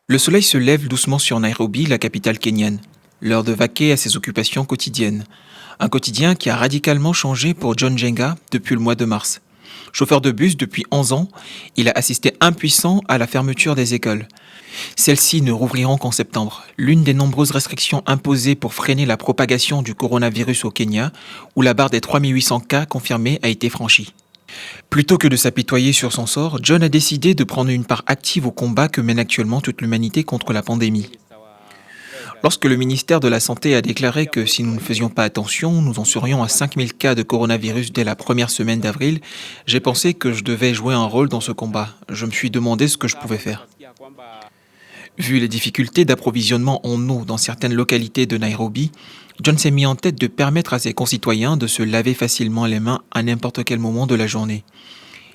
Le soleil se lève doucement sur Nairobi, la capitale kenyane. L'heure de vaquer à ses occupations quotidiennes. Un quotidien qui a radicalement changé pour John Jenga depuis le mois de mars. Chauffeur de bus depuis 11 ans, il a assisté impuissant à la fermeture des écoles. Celles-ci ne rouvriront qu'en septembre, l'une des nombreuses restrictions imposées pour freiner la propagation du coronavirus au Kenya, où la barre des 3800 cas confirmés a été franchie. Plutôt que de s'apitoyer sur son sort, John a décidé de prendre une part active au combat que mène actuellement toute l'humanité contre la pandémie. Lorsque le ministère de la Santé a déclaré que si nous ne faisions pas attention, nous en serions à 5000 cas de coronavirus dès la première semaine d'avril, j'ai pensé que je devais jouer un rôle dans ce combat. Je me suis demandé ce que je pouvais faire. Vu les difficultés d'approvisionnement en eau dans certaines localités de Nairobi, John s'est mis en tête de permettre à ses concitoyens de se laver facilement les mains à n'importe quel moment de la journée.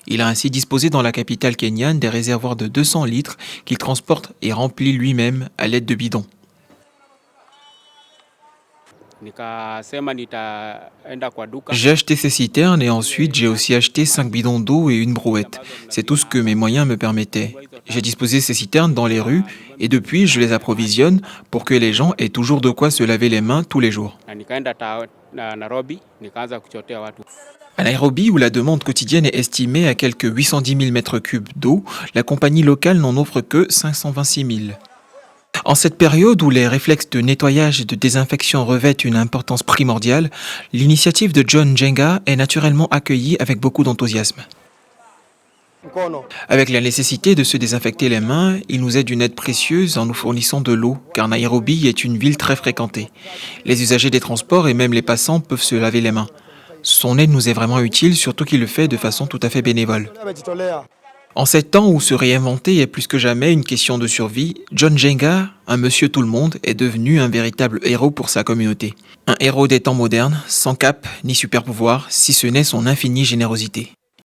Il a ainsi disposé dans la capitale kenyane des réservoirs de 200 litres qu'il transporte et remplit lui-même à l'aide de bidons. J'ai acheté ces citernes et ensuite j'ai aussi acheté 5 bidons d'eau et une brouette. C'est tout ce que mes moyens me permettaient. J'ai disposé ces citernes dans les rues et depuis je les approvisionne pour que les gens aient toujours de quoi se laver les mains tous les jours. À Nairobi, où la demande quotidienne est estimée à quelques 810 000 mètres cubes d'eau, la compagnie locale n'en offre que 526 000. En cette période où les réflexes de nettoyage et de désinfection revêtent une importance primordiale, l'initiative de John Jenga est naturellement accueillie avec beaucoup d'enthousiasme. Avec la nécessité de se désinfecter les mains, il nous est d'une aide précieuse en nous fournissant de l'eau, car Nairobi est une ville très fréquentée. Les usagers des transports et même les passants peuvent se laver les mains. Son aide nous est vraiment utile, surtout qu'il le fait de façon tout à fait bénévole. En ces temps où se réinventer est plus que jamais une question de survie, John Jenga, un monsieur tout le monde, est devenu un véritable héros pour sa communauté. Un héros des temps modernes, sans cape ni super pouvoir, si ce n'est son infinie générosité.